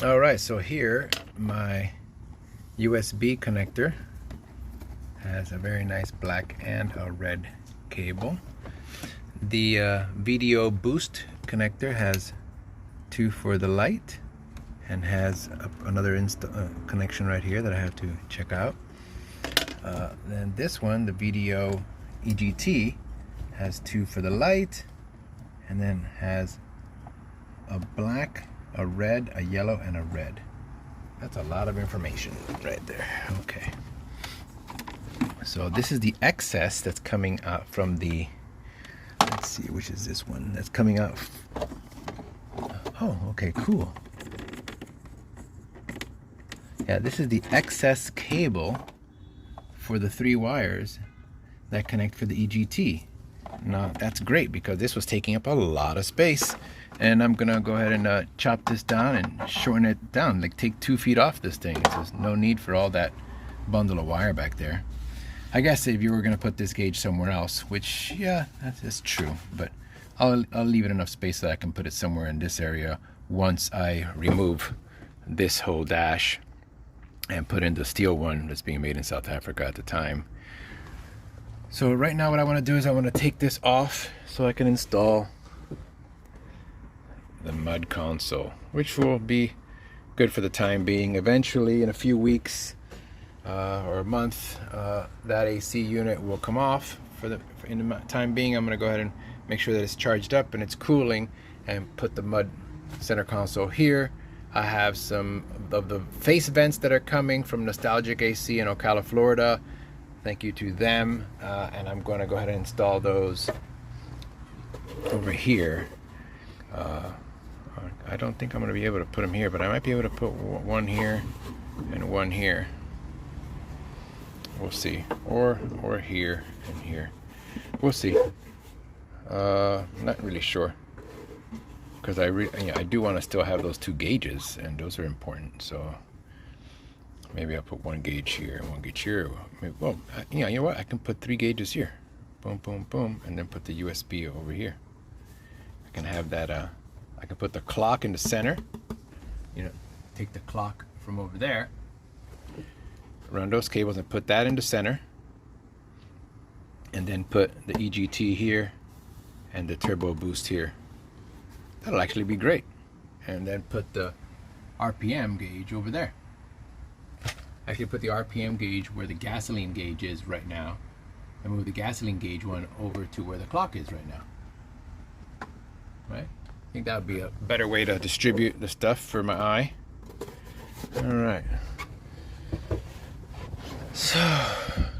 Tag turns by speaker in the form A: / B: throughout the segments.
A: All right, so here my USB connector has a very nice black and a red cable. The video boost connector has two for the light and has another connection right here that I have to check out. Then this one, the video EGT, has two for the light and then has a black, a red, a yellow, and a red. That's a lot of information right there. Okay. So this is the excess that's coming out from the, let's see, which is this one that's coming out. Oh, okay, cool. Yeah, this is the excess cable for the 3 wires that connect for the EGT. Now that's great because this was taking up a lot of space, and I'm gonna go ahead and chop this down and shorten it down, like take 2 feet off this thing. There's no need for all that bundle of wire back there. I guess if you were gonna put this gauge somewhere else, which yeah, that's true, but I'll leave it enough space that I can put it somewhere in this area once I remove this whole dash and put in the steel one that's being made in South Africa at the time. So right now what I want to do is I want to take this off so I can install the mud console, which will be good for the time being. Eventually, in a few weeks or a month, that AC unit will come off. In the time being, I'm going to go ahead and make sure that it's charged up and it's cooling, and put the mud center console here. I have some of the face vents that are coming from Nostalgic AC in Ocala, Florida. Thank you to them, and I'm going to go ahead and install those over here. I don't think I'm going to be able to put them here, but I might be able to put one here and one here. We'll see, or here and here. We'll see. Not really sure, because I do want to still have those 2 gauges, and those are important. So maybe I'll put 1 gauge here and 1 gauge here. Maybe, well, you know what? I can put 3 gauges here. Boom, boom, boom, and then put the USB over here. I can have that. I can put the clock in the center. You know, take the clock from over there, run those cables, and put that in the center, and then put the EGT here and the turbo boost here. That'll actually be great. And then put the RPM gauge over there. I could put the RPM gauge where the gasoline gauge is right now, and move the gasoline gauge one over to where the clock is right now. Right? I think that would be a better way to distribute the stuff for my eye. All right. So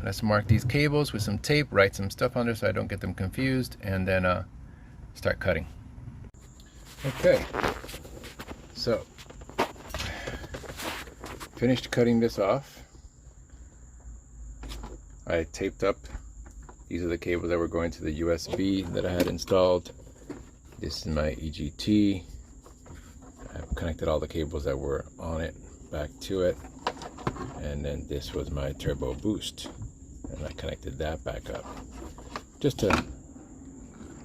A: let's mark these cables with some tape, write some stuff on there so I don't get them confused, and then start cutting. Okay, so finished cutting this off. I taped up. These are the cables that were going to the USB that I had installed. This is my EGT. I've connected all the cables that were on it back to it. And then this was my turbo boost, and I connected that back up just to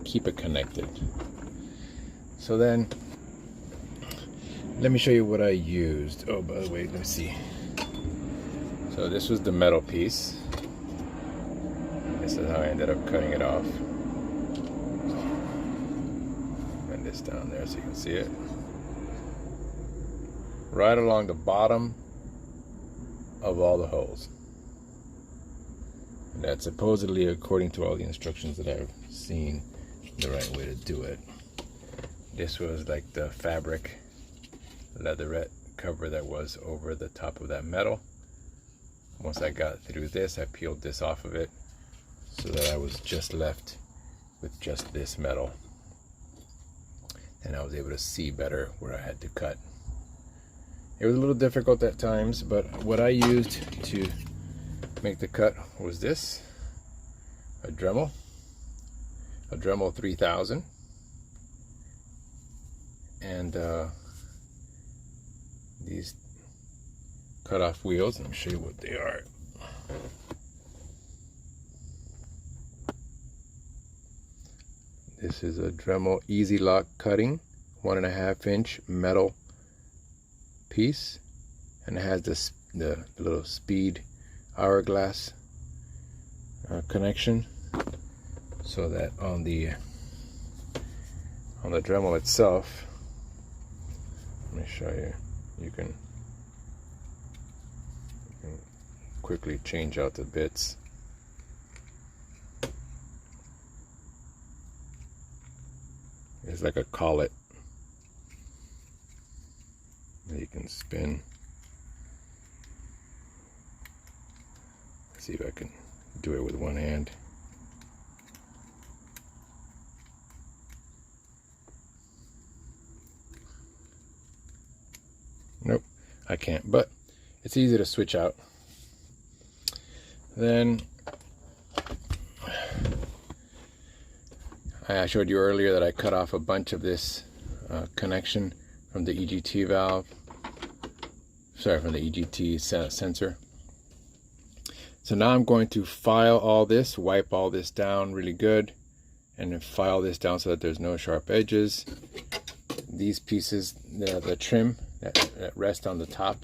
A: keep it connected. So then let me show you what I used. Oh, by the way, let me see. So this was the metal piece. This is how I ended up cutting it off. And this down there so you can see it. Right along the bottom of all the holes. And that's supposedly, according to all the instructions that I've seen, the right way to do it. This was like the fabric leatherette cover that was over the top of that metal. Once I got through this, I peeled this off of it so that I was just left with just this metal, and I was able to see better where I had to cut. It was a little difficult at times, but what I used to make the cut was this, a Dremel 3000, and these cut-off wheels. Let me show you what they are. This is a Dremel Easy Lock cutting, 1.5 inch metal piece, and it has this the little speed hourglass connection, so that on the Dremel itself, let me show you, you can quickly change out the bits. It's like a collet that you can spin. Let's see if I can do it with one hand. Nope, I can't, but it's easy to switch out. Then I showed you earlier that I cut off a bunch of this connection from the EGT valve, from the EGT sensor. So now I'm going to file all this, wipe all this down really good, and then file this down so that there's no sharp edges. These pieces, the trim that rest on the top,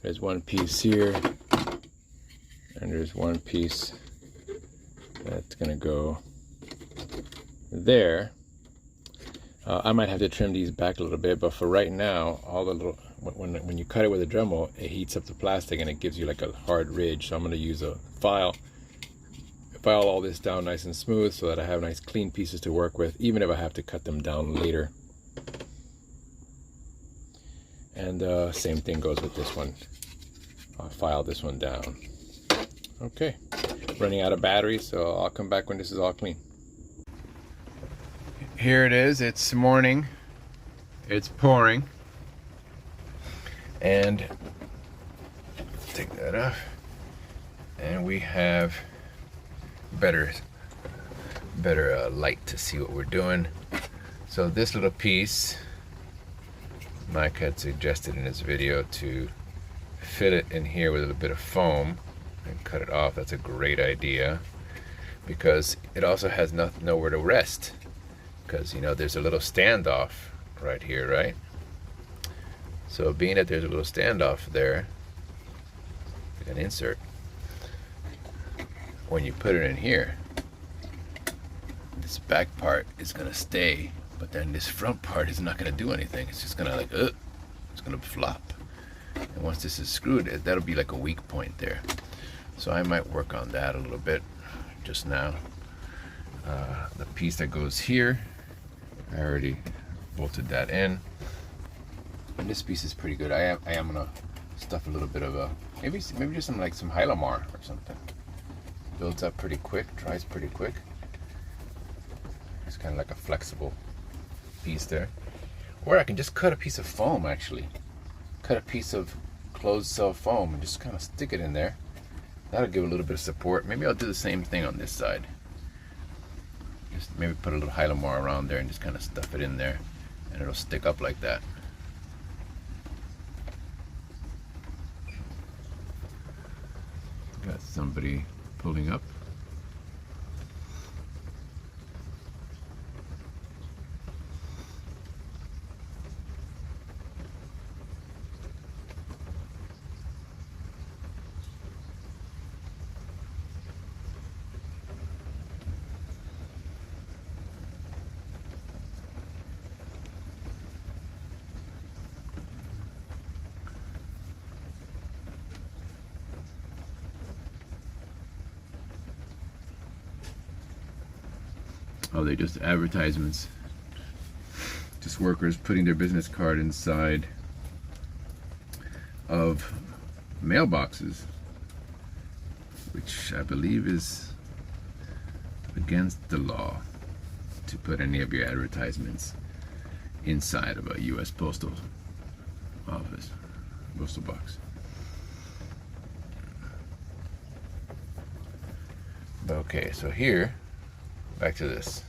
A: there's one piece here, and there's one piece that's gonna go there. I might have to trim these back a little bit, but for right now, all the little, when you cut it with a Dremel, it heats up the plastic and it gives you like a hard ridge. So I'm going to use a file all this down nice and smooth so that I have nice clean pieces to work with, even if I have to cut them down later. And same thing goes with this one. I'll file this one down. Okay, running out of battery, so I'll come back when this is all clean. Here it is, it's morning, it's pouring, and take that off, and we have better light to see what we're doing. So this little piece, Mike had suggested in his video to fit it in here with a little bit of foam and cut it off. That's a great idea, because it also has nowhere to rest. Because, you know, there's a little standoff right here, right? So being that there's a little standoff there, like an insert, when you put it in here, this back part is gonna stay, but then this front part is not gonna do anything. It's just gonna like, it's gonna flop. And once this is screwed, that'll be like a weak point there. So I might work on that a little bit just now. The piece that goes here, I already bolted that in, and this piece is pretty good. I am gonna stuff a little bit of maybe just some Hylamar or something. Builds up pretty quick, dries pretty quick. It's kind of like a flexible piece there. Or I can just cut a piece of foam, actually. Cut a piece of closed cell foam and just kind of stick it in there. That'll give a little bit of support. Maybe I'll do the same thing on this side. Just maybe put a little Hylamar around there and just kind of stuff it in there, and it'll stick up like that. Got somebody pulling up. Oh, they're just advertisements. Just workers putting their business card inside of mailboxes, which I believe is against the law to put any of your advertisements inside of a U.S. postal office, postal box. Okay, so here, back to this.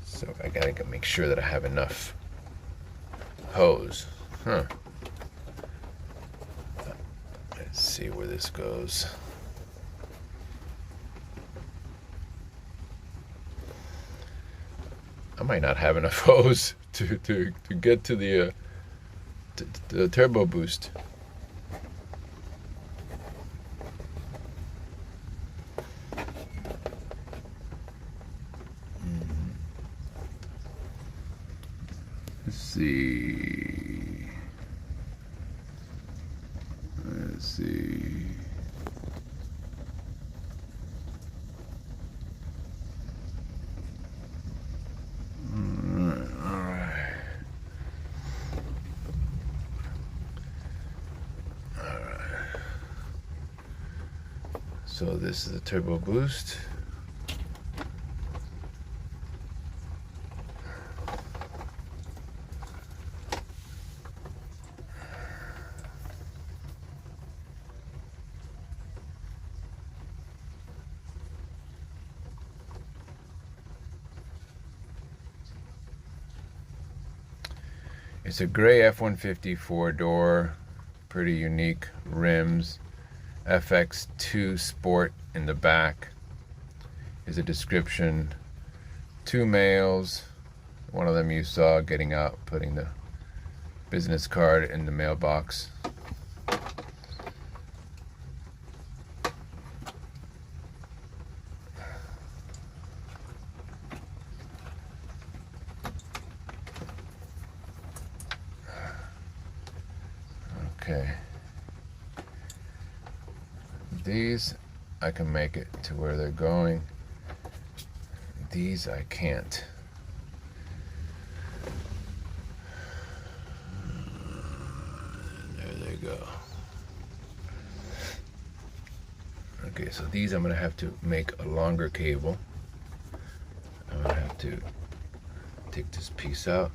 A: So I gotta make sure that I have enough hose. Let's see where this goes. I might not have enough hose to get to the the turbo boost. Let's see. Let's see. So this is the turbo boost. It's a gray F-150 4-door, pretty unique rims. FX2 Sport in the back is a description. 2 males, one of them you saw getting out, putting the business card in the mailbox. Okay. These, I can make it to where they're going. These, I can't. There they go. Okay, so these I'm gonna have to make a longer cable. I'm gonna have to take this piece out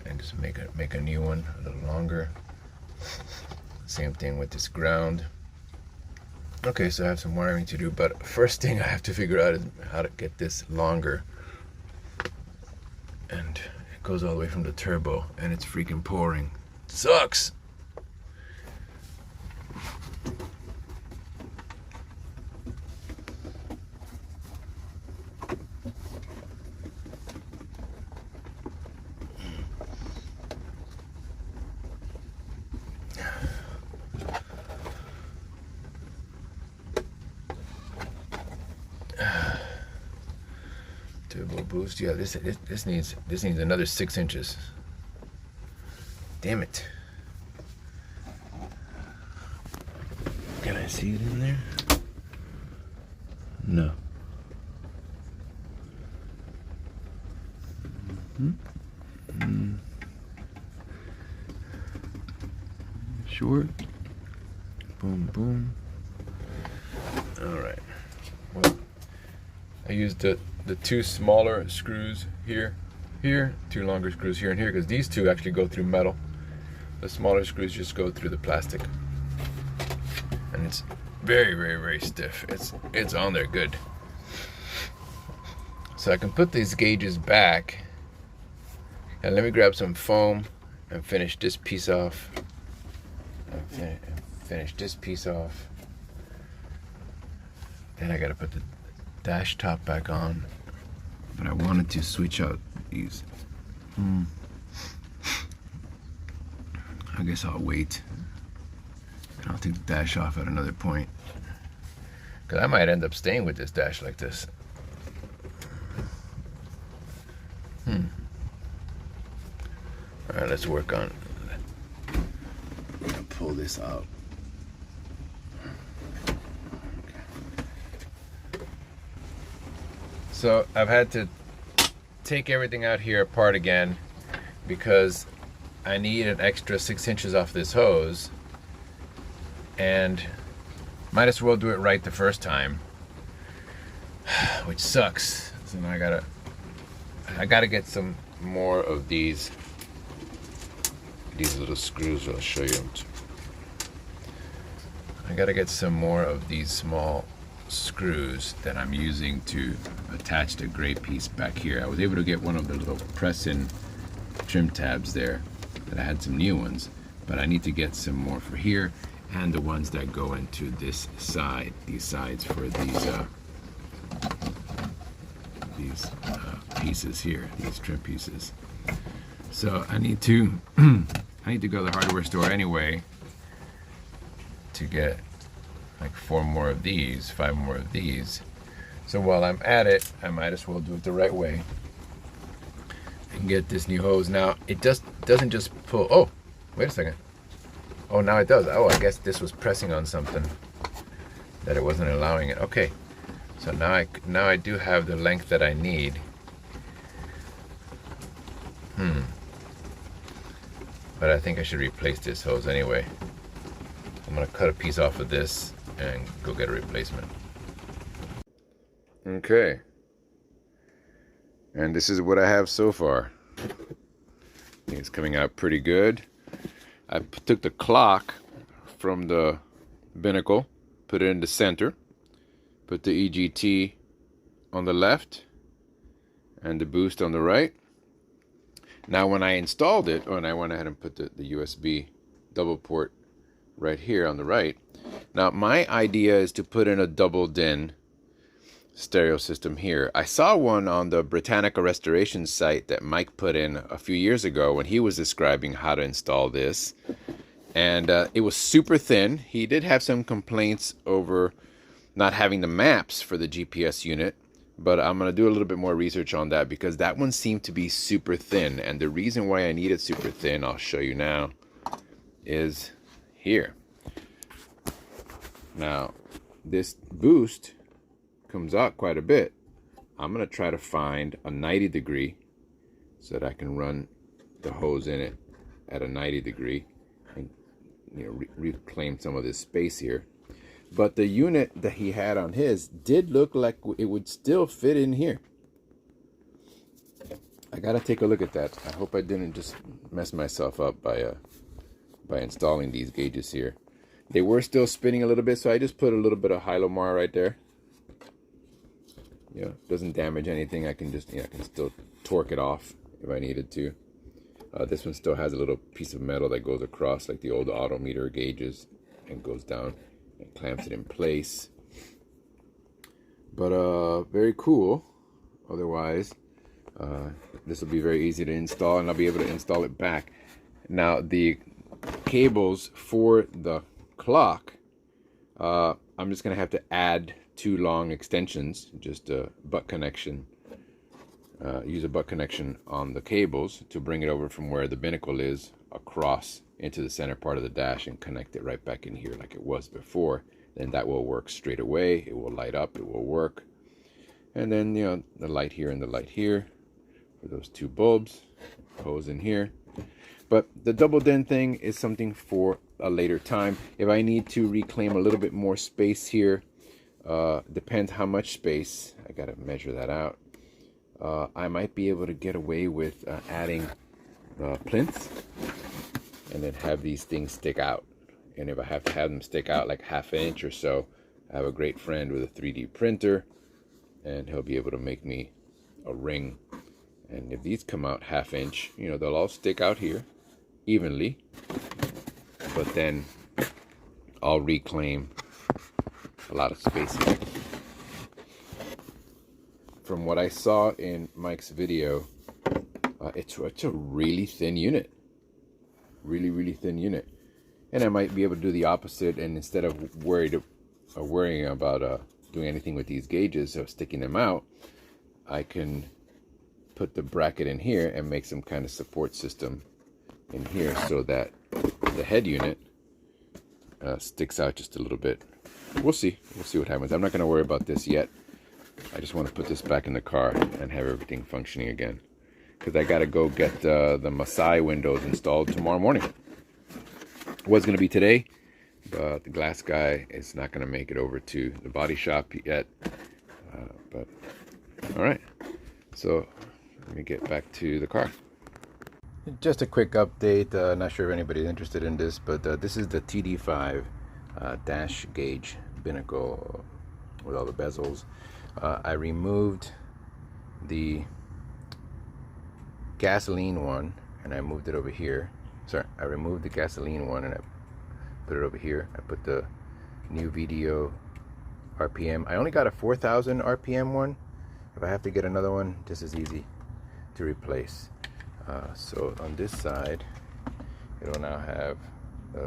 A: and just make a new one a little longer. Same thing with this ground. Okay, so I have some wiring to do, but first thing I have to figure out is how to get this longer. And it goes all the way from the turbo, and it's freaking pouring. Sucks! Turbo boost. Yeah, this needs another 6 inches. Damn it. Can I see it in there? No. Short. Boom, boom. All right. Well, I used the 2 smaller screws here, 2 longer screws here and here, because these 2 actually go through metal. The smaller screws just go through the plastic, and it's very, very, very stiff. It's on there good. So I can put these gauges back, and let me grab some foam and finish this piece off. Finish this piece off. Then I gotta put the dash top back on, but I wanted to switch out these. I guess I'll wait, and I'll take the dash off at another point, because I might end up staying with this dash like this. All right, let's work on. I'm gonna pull this out. So I've had to take everything out here apart again, because I need an extra 6 inches off this hose, and might as well do it right the first time, which sucks. So now I gotta get some more of these little screws. I'll show you them. I gotta get some more of these small screws that I'm using to attach the gray piece back here. I was able to get one of the little press-in trim tabs there, that I had some new ones, but I need to get some more for here, and the ones that go into this side, these sides for these pieces here, these trim pieces. So I need to I need to go to the hardware store anyway to get like 4 more of these, 5 more of these. So while I'm at it, I might as well do it the right way and get this new hose. Now it doesn't just pull. Oh, wait a second. Oh, now it does. Oh, I guess this was pressing on something that it wasn't allowing it. Okay, so now I do have the length that I need. But I think I should replace this hose anyway. I'm gonna cut a piece off of this and go get a replacement. Okay, and this is what I have so far. I think it's coming out pretty good. I took the clock from the binnacle, put it in the center, put the EGT on the left and the boost on the right. Now when I installed it, and I went ahead and put the USB double port right here on the right. Now my idea is to put in a double DIN stereo system here. I saw one on the Britannica restoration site that Mike put in a few years ago when he was describing how to install this, and it was super thin. He did have some complaints over not having the maps for the GPS unit, but I'm going to do a little bit more research on that because that one seemed to be super thin, and the reason why I need it super thin, I'll show you now, is here. Now this boost comes out quite a bit. I'm going to try to find a 90 degree so that I can run the hose in it at a 90 degree and reclaim some of this space here. But the unit that he had on his did look like it would still fit in here. I gotta take a look at that. I hope I didn't just mess myself up by installing these gauges here. They were still spinning a little bit, so I just put a little bit of Hylomar right there. Yeah, doesn't damage anything. I can just, I can still torque it off if I needed to. This one still has a little piece of metal that goes across like the old autometer gauges and goes down and clamps it in place. But very cool. Otherwise, this will be very easy to install, and I'll be able to install it back. Now the cables for the clock, I'm just gonna have to add 2 long extensions, just a butt connection. Use a butt connection on the cables to bring it over from where the binnacle is across into the center part of the dash and connect it right back in here like it was before. Then that will work straight away. It will light up, it will work. And then the light here and the light here for those 2 bulbs, hose in here. But the double DIN thing is something for a later time. If I need to reclaim a little bit more space here, depends how much space, I gotta measure that out. I might be able to get away with adding plinths and then have these things stick out. And if I have to have them stick out like 1/2 inch or so, I have a great friend with a 3D printer, and he'll be able to make me a ring. And if these come out 1/2 inch, they'll all stick out here evenly, but then I'll reclaim a lot of space here. From what I saw in Mike's video, it's a really thin unit. Really thin unit. And I might be able to do the opposite, and instead of worrying about doing anything with these gauges or sticking them out, I can put the bracket in here and make some kind of support system in here so that the head unit sticks out just a little bit. We'll see what happens. I'm not going to worry about this yet. I just want to put this back in the car and have everything functioning again, because I got to go get the Masai windows installed tomorrow morning. It was going to be today, but the glass guy is not going to make it over to the body shop yet. But all right, so let me get back to the car. Just a quick update. Not sure if anybody's interested in this, but this is the TD5 dash gauge binnacle with all the bezels. I removed the gasoline one and I moved it over here. Sorry, I removed the gasoline one and I put it over here. I put the new video RPM. I only got a 4,000 RPM one. If I have to get another one, just as easy to replace. So on this side, it'll now have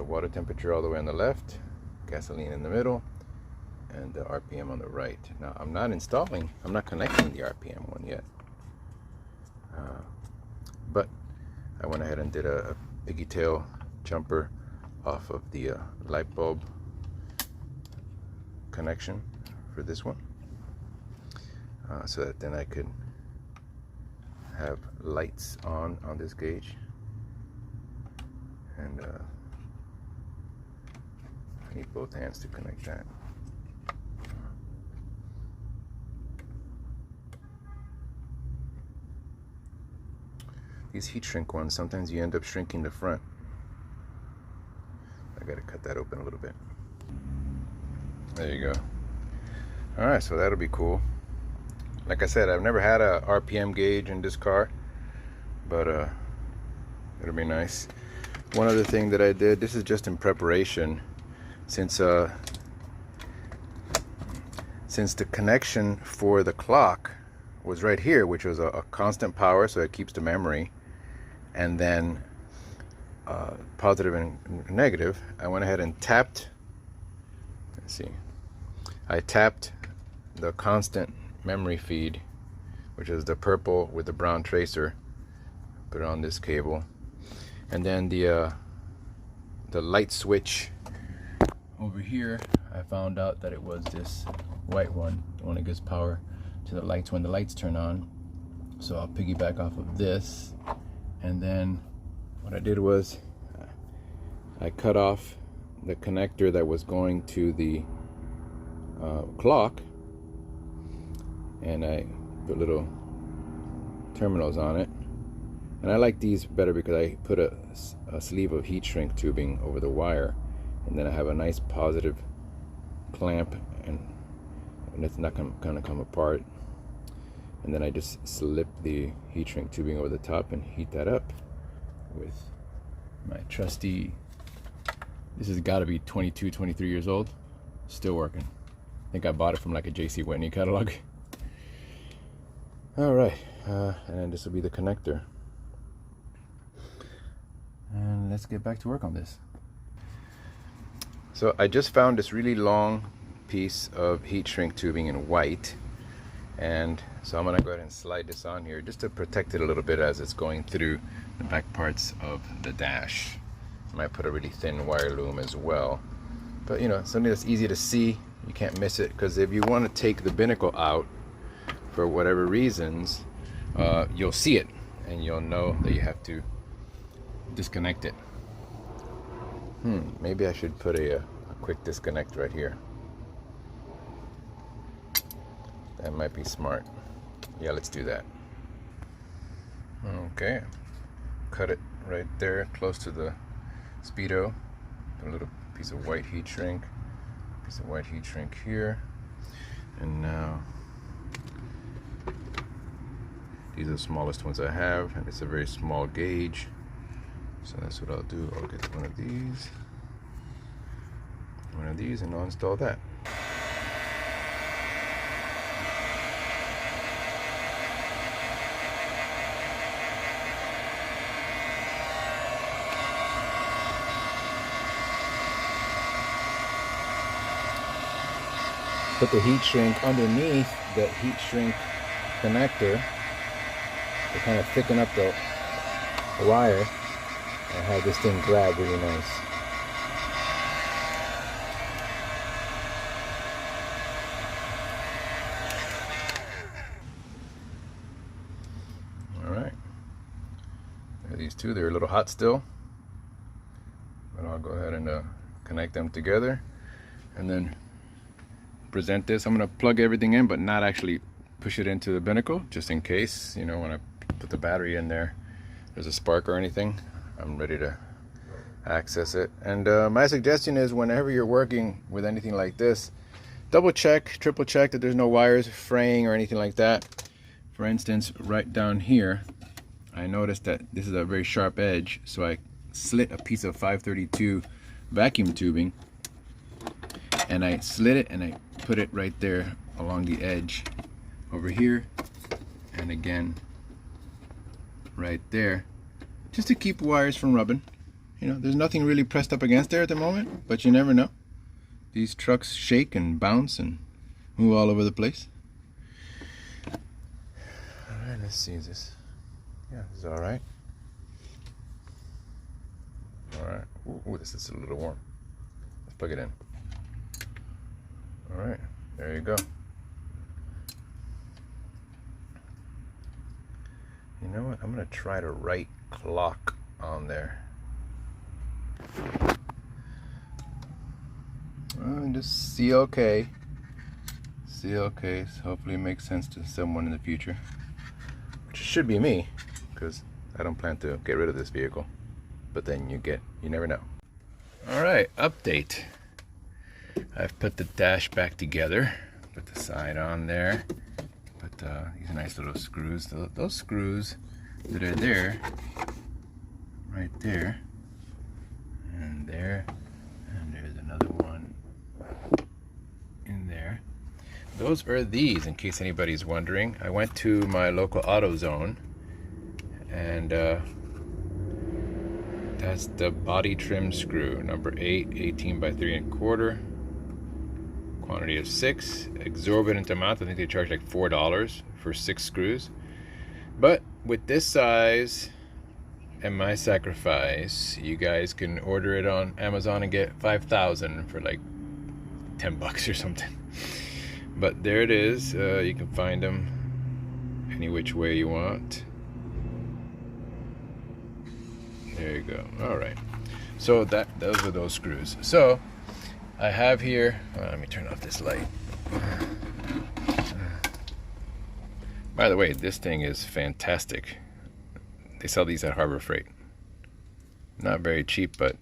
A: water temperature all the way on the left, gasoline in the middle, and the RPM on the right. Now I'm not connecting the RPM one yet, but I went ahead and did a piggy tail jumper off of the light bulb connection for this one, so that then I could have lights on this gauge, and I need both hands to connect that. These heat shrink ones, sometimes you end up shrinking the front. I gotta cut that open a little bit. There you go. Alright, so that'll be cool. Like I said, I've never had a RPM gauge in this car, but it'll be nice. One other thing that I did, this is just in preparation, since the connection for the clock was right here, which was a constant power, so it keeps the memory, and then positive and negative. I went ahead and tapped, let's see, I tapped the constant memory feed, which is the purple with the brown tracer, put it on this cable, and then the light switch over here, I found out that it was this white one, the one that gives power to the lights when the lights turn on. So I'll piggyback off of this, and then what I did was I cut off the connector that was going to the clock, and I put little terminals on it. And I like these better because I put a sleeve of heat shrink tubing over the wire, and then I have a nice positive clamp, and it's not gonna come apart. And then I just slip the heat shrink tubing over the top and heat that up with my trusty, this has got to be 22, 23 years old, still working. I think I bought it from like a J.C. Whitney catalog. All right, and then this will be the connector. And let's get back to work on this. So I just found this really long piece of heat shrink tubing in white, and so I'm gonna go ahead and slide this on here just to protect it a little bit as it's going through the back parts of the dash. I might put a really thin wire loom as well, but you know, something that's easy to see, you can't miss it, because if you want to take the binnacle out for whatever reasons, you'll see it and you'll know that you have to disconnect it. Maybe I should put a quick disconnect right here. That might be smart. Yeah, let's do that. Okay, cut it right there close to the speedo. Put a little piece of white heat shrink, here, and now these are the smallest ones I have, and it's a very small gauge, so that's what I'll do. I'll get one of these and I'll install that. Put the heat shrink underneath the heat shrink connector to kind of thicken up the wire and have this thing grab really nice. All right, there are these two. They're a little hot still, but I'll go ahead and connect them together, and then present this. I'm going to plug everything in, but not actually push it into the binnacle, just in case, you know, when I put the battery in there, there's a spark or anything, I'm ready to access it. And my suggestion is, whenever you're working with anything like this, double check, triple check that there's no wires fraying or anything like that. For instance, right down here, I noticed that this is a very sharp edge, so I slit a piece of 532 vacuum tubing, and I slit it and I put it right there along the edge over here, and again right there, just to keep wires from rubbing. You know, there's nothing really pressed up against there at the moment, but you never know. These trucks shake and bounce and move all over the place. Alright, let's see this. Yeah, this is alright. Alright. Ooh, this is a little warm. Let's plug it in. Alright, there you go. You know what? I'm going to try to right clock on there. And just CLK. CLK. So hopefully it makes sense to someone in the future. Which should be me, because I don't plan to get rid of this vehicle. But then you never know. Alright, update. I've put the dash back together. Put the side on there. Put these nice little screws. Those screws that are there, right there, and there, and there's another one in there. Those are these, in case anybody's wondering. I went to my local AutoZone, and that's the body trim screw, number 8, 18 by 3 1/4, quantity of 6, exorbitant amount. I think they charge like $4 for 6 screws. But with this size and my sacrifice, you guys can order it on Amazon and get 5,000 for like $10 or something. But there it is. You can find them any which way you want. There you go. All right. So those are those screws. So I have here. Let me turn off this light. By the way, this thing is fantastic. They sell these at Harbor Freight. Not very cheap, but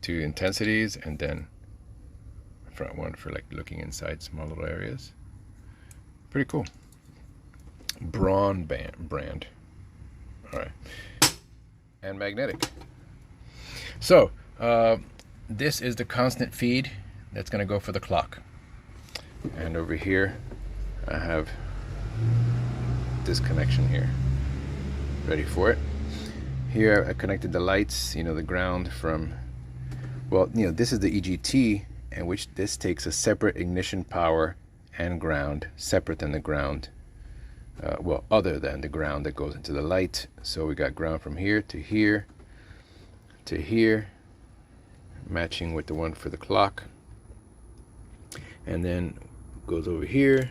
A: 2 intensities, and then front one for like looking inside small little areas. Pretty cool. Braun brand. All right. And magnetic. So this is the constant feed that's going to go for the clock. And over here I have this connection here ready for it. Here I connected the lights, the ground from, well, this is the EGT, in which this takes a separate ignition power and ground, separate than the ground, well, other than the ground that goes into the light. So we got ground from here to here to here, matching with the one for the clock, and then goes over here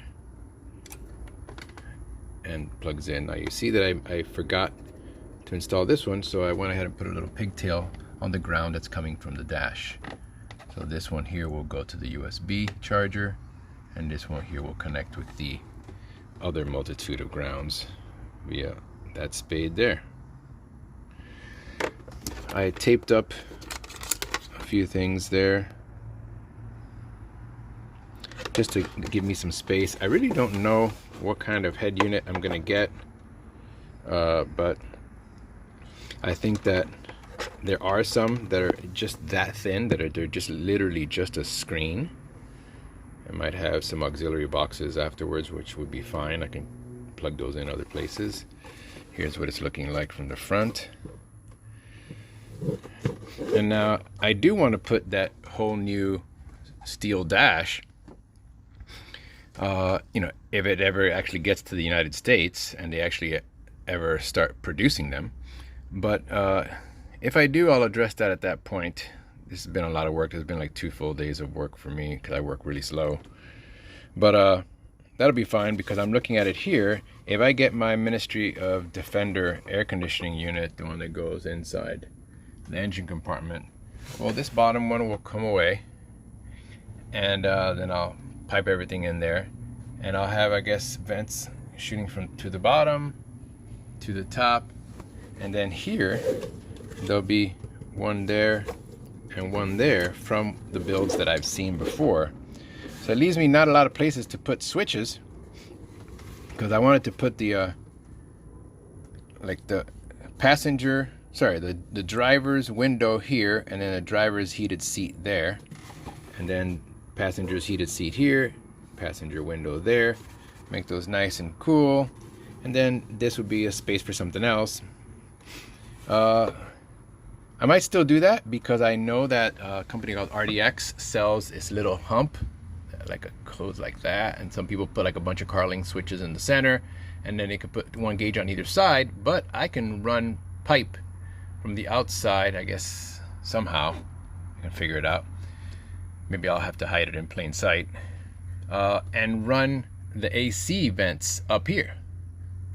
A: and plugs in. Now you see that I forgot to install this one, so I went ahead and put a little pigtail on the ground that's coming from the dash. So this one here will go to the USB charger, and this one here will connect with the other multitude of grounds via that spade there. I taped up a few things there just to give me some space. I really don't know what kind of head unit I'm gonna get, but I think that there are some that are just that thin, that they're just literally just a screen. I might have some auxiliary boxes afterwards, which would be fine. I can plug those in other places. Here's what it's looking like from the front. And now I do want to put that whole new steel dash, if it ever actually gets to the United States and they actually ever start producing them. But if I do, I'll address that at that point. This has been a lot of work. There's been like 2 full days of work for me because I work really slow. But that'll be fine, because I'm looking at it here. If I get my Ministry of Defender air conditioning unit, the one that goes inside the engine compartment, well, this bottom one will come away, and then I'll pipe everything in there, and I'll have, I guess, vents shooting from to the bottom to the top, and then here there'll be one there and one there from the builds that I've seen before. So it leaves me not a lot of places to put switches, because I wanted to put the like the passenger, sorry, the driver's window here, and then the driver's heated seat there, and then passenger's heated seat here, passenger window there. Make those nice and cool. And then this would be a space for something else. I might still do that because I know that a company called RDX sells this little hump, like a goes like that, and some people put like a bunch of Carling switches in the center, and then they could put one gauge on either side. But I can run pipe from the outside, I guess somehow I can figure it out. Maybe I'll have to hide it in plain sight, and run the AC vents up here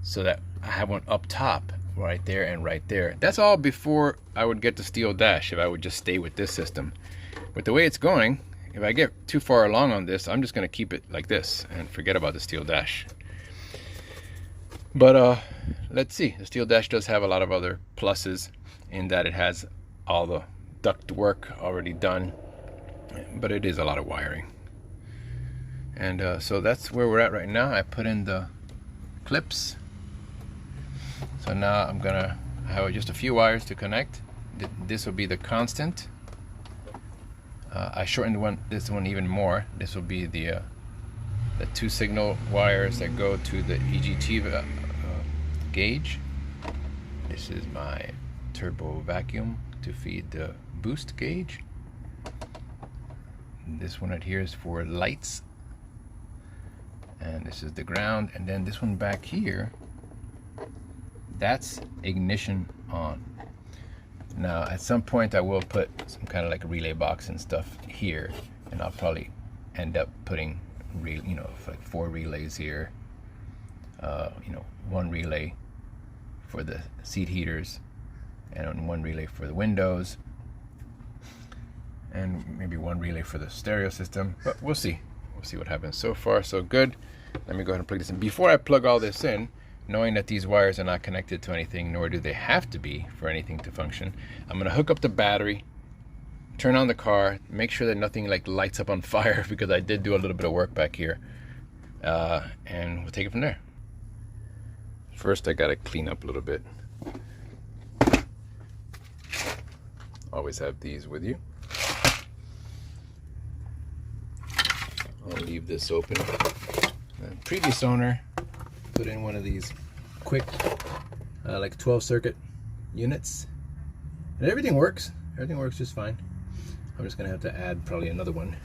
A: so that I have one up top right there and right there. That's all before I would get the steel dash, if I would just stay with this system. But the way it's going, if I get too far along on this, I'm just going to keep it like this and forget about the steel dash. But let's see. The steel dash does have a lot of other pluses in that it has all the duct work already done, but it is a lot of wiring. And so that's where we're at right now. I put in the clips. So now I'm gonna have just a few wires to connect. This will be the constant. I shortened this one even more. This will be the 2 signal wires that go to the EGT gauge. This is my turbo vacuum to feed the boost gauge. This one right here is for lights, and this is the ground. And then this one back here, that's ignition on. Now at some point I will put some kind of like a relay box and stuff here, and I'll probably end up putting like 4 relays here, 1 relay for the seat heaters and 1 relay for the windows, and maybe 1 relay for the stereo system. But we'll see what happens. So far so good. Let me go ahead and plug this in. Before I plug all this in, knowing that these wires are not connected to anything, nor do they have to be for anything to function, I'm gonna hook up the battery, turn on the car, make sure that nothing like lights up on fire, because I did do a little bit of work back here, and we'll take it from there. First I gotta clean up a little bit. Always have these with you. I'll leave this open. The previous owner put in one of these quick like 12 circuit units, and everything works just fine. I'm just gonna have to add probably another one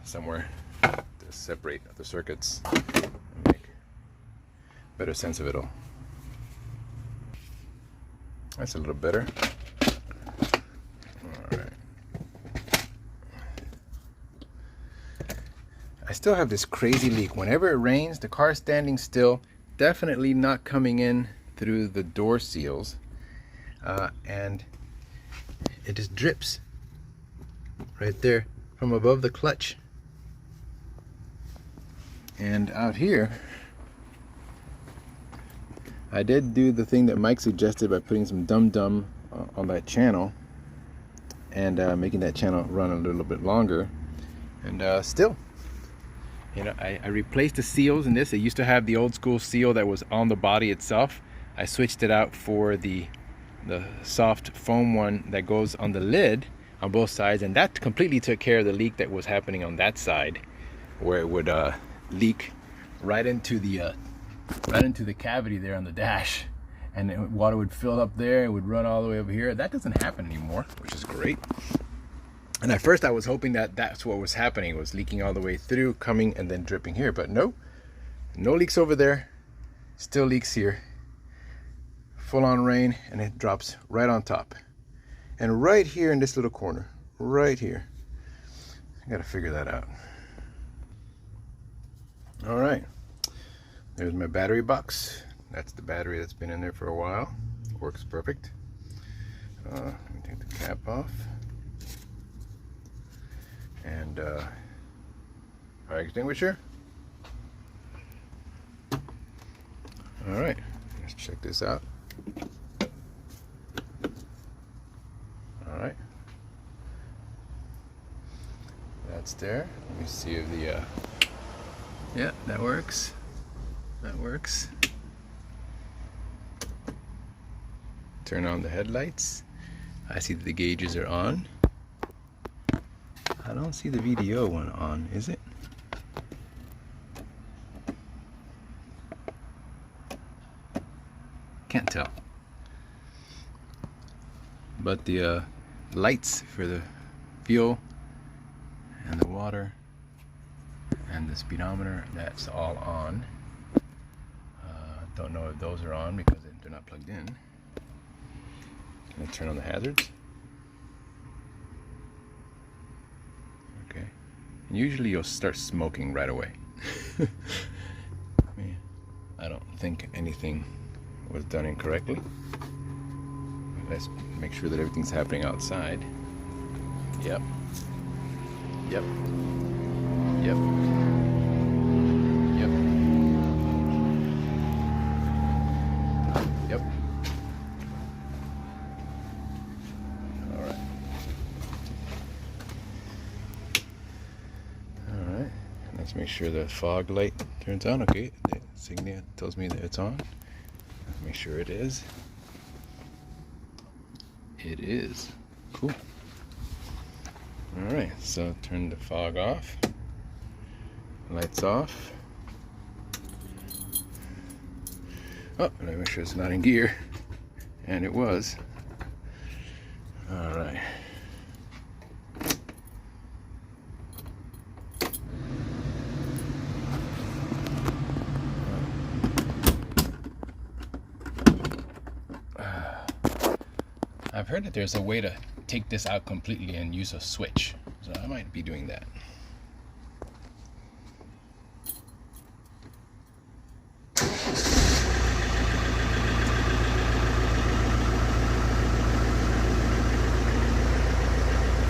A: somewhere to separate the circuits and make better sense of it all. That's a little better. All right. I still have this crazy leak. Whenever it rains, the car is standing still, definitely not coming in through the door seals, and it just drips right there from above the clutch. And out here, I did do the thing that Mike suggested by putting some dum-dum on that channel and making that channel run a little bit longer, and still, I replaced the seals in this. It used to have the old school seal that was on the body itself. I switched it out for the soft foam one that goes on the lid on both sides, and that completely took care of the leak that was happening on that side, where it would leak right into the cavity there on the dash, and water would fill up there. It would run all the way over here. That doesn't happen anymore, which is great. And at first I was hoping that that's what was happening. It was leaking all the way through, coming and then dripping here. But no leaks over there, still leaks here. Full on rain, and it drops right on top. And right here in this little corner, right here. I gotta figure that out. All right, there's my battery box. That's the battery that's been in there for a while. Works perfect. Let me take the cap off. And fire extinguisher. All right, let's check this out. All right, that's there. Let me see if the yeah, that works. That works. Turn on the headlights. I see that the gauges are on. I don't see the VDO one on, is it? but the lights for the fuel and the water and the speedometer, that's all on. Don't know if those are on because they're not plugged in. Can I turn on the hazards? Okay. Usually you'll start smoking right away. I don't think anything was done incorrectly. Let's make sure that everything's happening outside. Yep. Yep. Yep. Yep. Yep. Alright. Alright. Let's make sure the fog light turns on. Okay. The insignia tells me that it's on. Let's make sure it is. It is. Cool. Alright, so turn the fog off. Lights off. Oh, let me make sure it's not in gear. And it was. Alright. I've heard that there's a way to take this out completely and use a switch, so I might be doing that.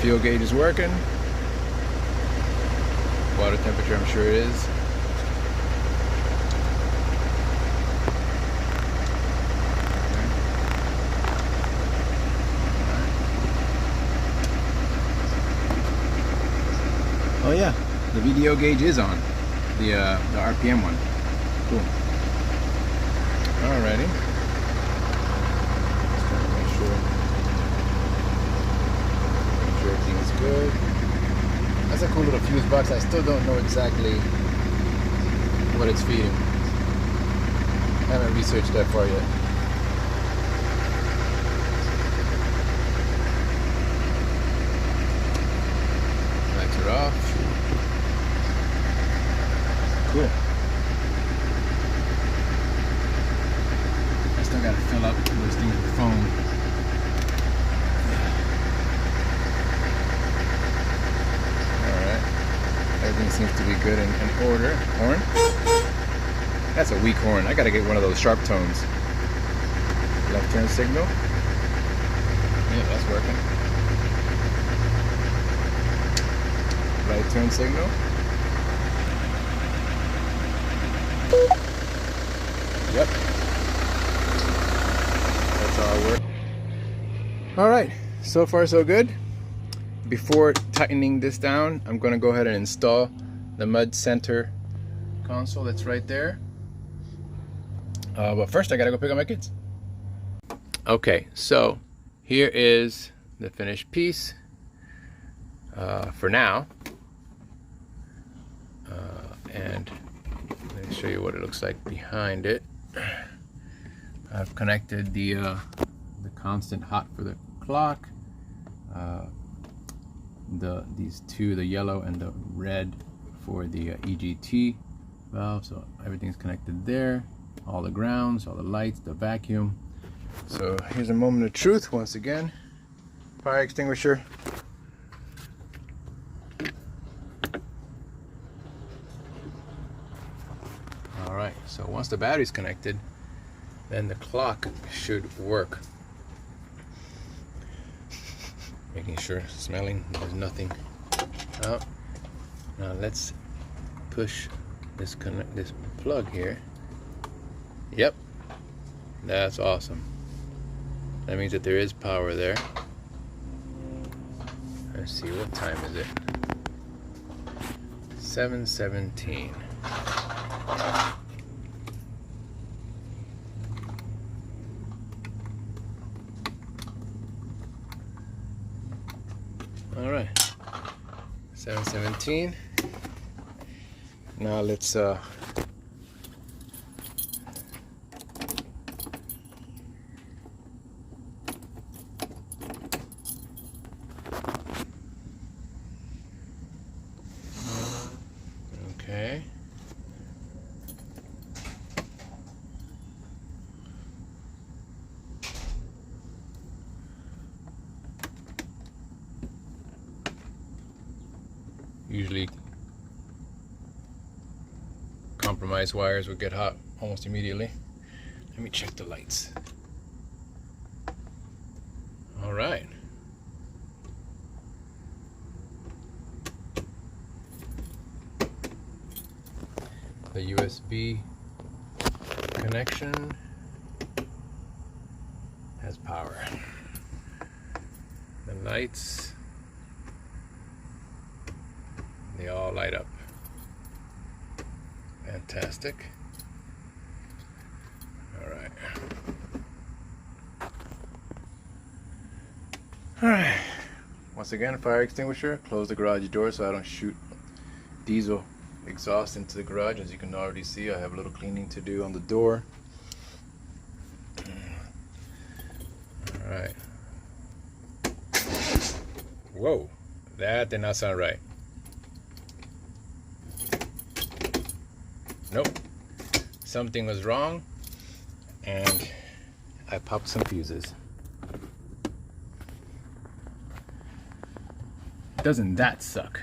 A: Fuel gauge is working. Water temperature, I'm sure it is. Oh yeah, the VDO gauge is on, the RPM one. Cool. Alrighty. Just trying to make sure everything is good. That's a cool little fuse box. I still don't know exactly what it's feeding. I haven't researched that far yet. Lights are off. Cool. I still gotta fill up those things with foam. Alright. Everything seems to be good in order. Horn? That's a weak horn. I gotta get one of those sharp tones. Left turn signal. Yeah, that's working. Right turn signal. Yep. That's all work. Alright, so far so good. Before tightening this down, I'm going to go ahead and install the mud center console that's right there. But first I gotta go pick up my kids. Okay, so here is the finished piece for now. And let me show you what it looks like behind it. I've connected the constant hot for the clock, these two, the yellow and the red for the EGT valve, so everything's connected there. All the grounds, all the lights, the vacuum. So here's a moment of truth once again. Fire extinguisher. Alright, so once the battery's connected, then the clock should work. Making sure, smelling, there's nothing out. Now let's push this plug here. Yep, that's awesome. That means that there is power there. Let's see, what time is it? 7:17. All right, 7:17. Now let's Usually compromised wires would get hot almost immediately. Let me check the lights. All right. The USB connection has power. The lights, they all light up. Fantastic. All right. All right. Once again, fire extinguisher. Close the garage door so I don't shoot diesel exhaust into the garage. As you can already see, I have a little cleaning to do on the door. All right. Whoa, that did not sound right. Nope, something was wrong, and I popped some fuses. Doesn't that suck?